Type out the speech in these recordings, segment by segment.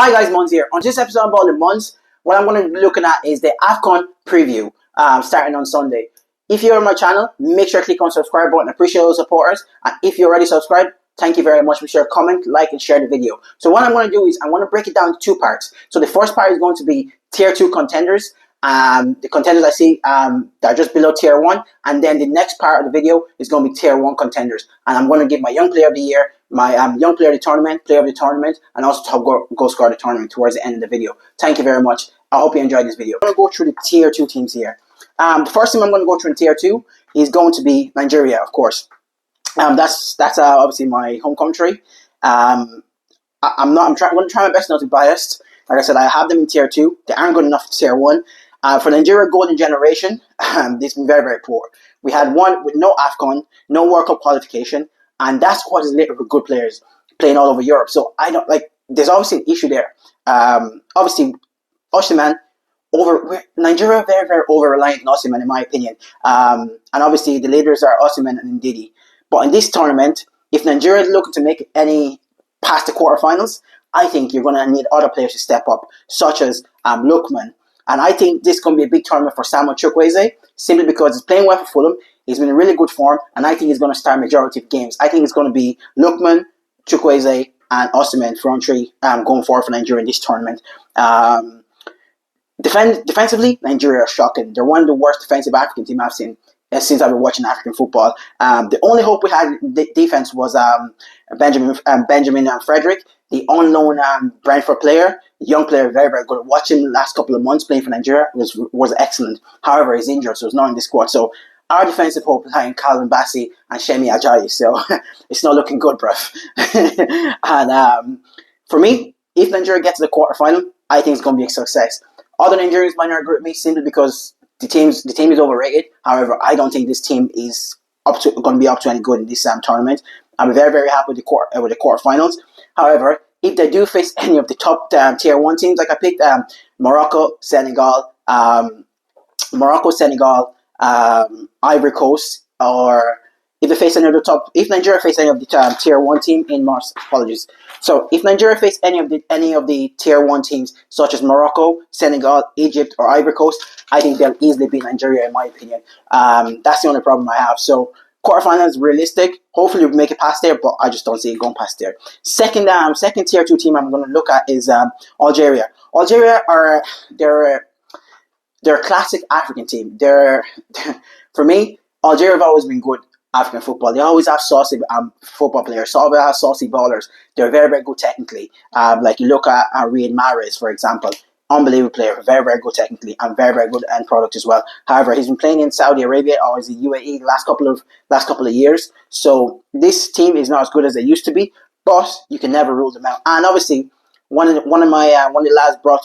Hi guys, Mons here. On this episode about the Mons, what I'm going to be looking at is the AFCON preview starting on Sunday. If you're on my channel, make sure to click on subscribe button. I appreciate those supporters. And if you're already subscribed, thank you very much. Be sure to comment, like, and share the video. So what I'm going to do is I'm going to break it down into two parts. So the first part is going to be Tier 2 contenders. The contenders I see that are just below Tier 1. And then the next part of the video is going to be Tier 1 contenders. And I'm going to give my Young Player of the Year, my Young Player of the Tournament, Player of the Tournament, and also Top Goal Scorer of the Tournament towards the end of the video. Thank you very much. I hope you enjoyed this video. I'm going to go through the Tier 2 teams here. The first team I'm going to go through in Tier 2 is going to be Nigeria, of course. That's obviously my home country. I'm going to try my best not to be biased. Like I said, I have them in Tier 2. They aren't good enough for Tier 1. For Nigeria Golden Generation, they've been very, very poor. We had one with no AFCON, no World Cup qualification, and that squad is littered with good players playing all over Europe. So I don't like. There's obviously an issue there. Obviously, Osimhen Nigeria are very, very over reliant on Osimhen in my opinion. And obviously the leaders are Osimhen and Ndidi. But in this tournament, if Nigeria is looking to make any past the quarterfinals, I think you're going to need other players to step up, such as Lookman. And I think this is going to be a big tournament for Samuel Chukwueze, simply because he's playing well for Fulham. He's been in really good form, and I think he's going to start majority of games. I think it's going to be Lookman, Chukwueze, and Osimhen front three going forward for Nigeria in this tournament. Defensively, Nigeria are shocking. They're one of the worst defensive African teams I've seen since I've been watching African football. The only hope we had in defense was Benjamin Frederick, the unknown Brentford player, the young player, very, very good. Watching the last couple of months playing for Nigeria was excellent. However, he's injured, so he's not in the squad. So our defensive hope is behind Calvin Bassey and Shemi Ajayi. So it's not looking good, bruv. And for me, if Nigeria gets to the quarterfinal, I think it's going to be a success. Other Nigerians might not agree with me simply because the team is overrated. However, I don't think this team is going to be up to any good in this tournament. I'm very, very happy with the quarterfinals. However, if they do face any of the top Tier 1 teams, like I picked Morocco, Senegal, Ivory Coast, or if Nigeria face any of the Tier 1 team in Mars, apologies. So if Nigeria face any of the Tier 1 teams such as Morocco, Senegal, Egypt, or Ivory Coast, I think they'll easily beat Nigeria in my opinion. That's the only problem I have. So quarterfinals realistic. Hopefully we'll make it past there, but I just don't see it going past there. Second Tier 2 team I'm going to look at is Algeria. Algeria they're a classic African team. For me, Algeria have always been good African football. They always have saucy football players. Always have saucy ballers. They're very, very good technically. Like you look at Riyad Mahrez, for example. Unbelievable player. Very, very good technically and very, very good end product as well. However, he's been playing in Saudi Arabia or is in UAE the last couple of years. So this team is not as good as they used to be, but you can never rule them out. And obviously, one of the lads brought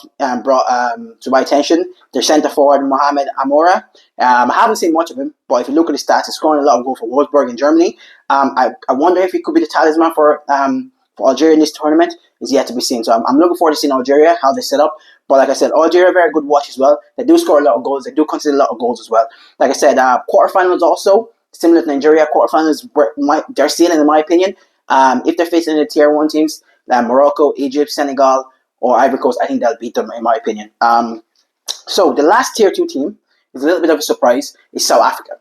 to my attention, their centre forward Mohamed Amoura. I haven't seen much of him, but if you look at the stats, he's scoring a lot of goals for Wolfsburg in Germany. I wonder if he could be the talisman for Algeria in this tournament. Is yet to be seen. So I'm looking forward to seeing Algeria, how they set up. But like I said, Algeria are very good watch as well. They do score a lot of goals. They do concede a lot of goals as well. Like I said, quarterfinals also, similar to Nigeria, quarterfinals, their ceiling in my opinion. If they're facing the Tier 1 teams, Morocco, Egypt, Senegal, or Ivory Coast, I think they'll beat them in my opinion. So the last Tier 2 team is a little bit of a surprise, is South Africa.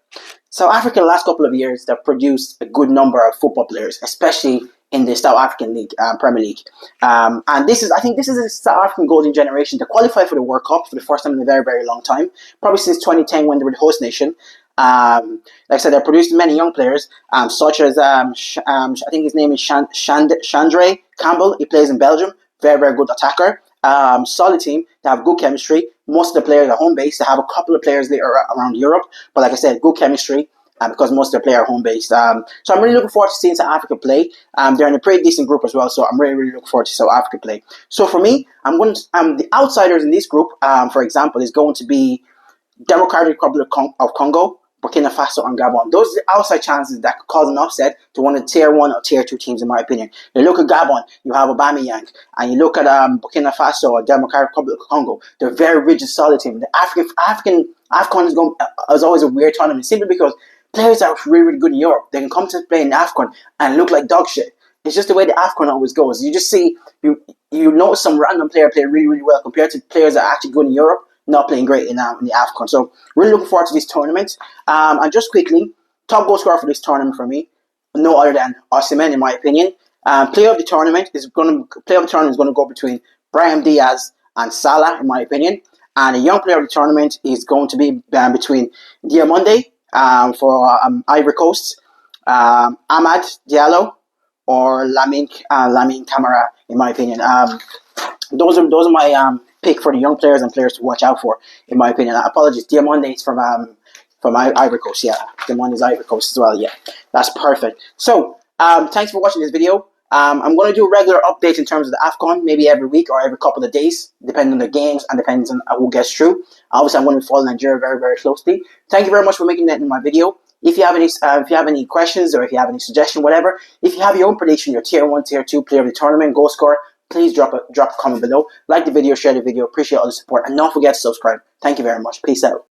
South Africa, the last couple of years, they've produced a good number of football players, especially in the South African League, Premier League. And I think this is a South African golden generation to qualify for the World Cup for the first time in a very, very long time, probably since 2010 when they were the host nation. Like I said, they produced many young players, such as I think his name is Chandre Campbell. He plays in Belgium. Very, very good attacker. Solid team. They have good chemistry. Most of the players are home based. They have a couple of players there around Europe, but like I said, good chemistry. Because most of the players are home based. So I'm really looking forward to seeing South Africa play. They're in a pretty decent group as well, so I'm really, really looking forward to South Africa play. So for me, the outsiders in this group, for example, is going to be Democratic Republic of Congo, Burkina Faso, and Gabon. Those are the outside chances that could cause an upset to one of the Tier 1 or Tier 2 teams, in my opinion. You look at Gabon, you have Aubameyang, and you look at Burkina Faso or Democratic Republic of Congo. They're a very rigid, solid team. The AFCON is always a weird tournament simply because players are really, really good in Europe. They can come to play in AFCON and look like dog shit. It's just the way the AFCON always goes. You just see, you you notice some random player play really, really well compared to players that are actually good in Europe, not playing great in the AFCON. So really looking forward to this tournament. And just quickly, top goal scorer for this tournament for me, no other than Osimhen, in my opinion. Player of the tournament is going to go between Brahim Diaz and Salah, in my opinion. And a young player of the tournament is going to be between Diamonde for Ivory Coast, Ahmad Diallo, or Lamine Camara, in my opinion. Those are my pick for the young players and players to watch out for, in my opinion. Apologies, Diamonde is from Ivory Coast. Yeah, Diamonde is Ivory Coast as well. Yeah, that's perfect. So, thanks for watching this video. I'm going to do regular updates in terms of the AFCON, maybe every week or every couple of days, depending on the games and depends on who gets through. Obviously, I'm going to follow Nigeria very, very closely. Thank you very much for making that in my video. If you have any questions or if you have any suggestion, whatever, if you have your own prediction, your tier 1, tier 2 player of the tournament, goal scorer, please drop a comment below. Like the video, share the video. Appreciate all the support, and don't forget to subscribe. Thank you very much. Peace out.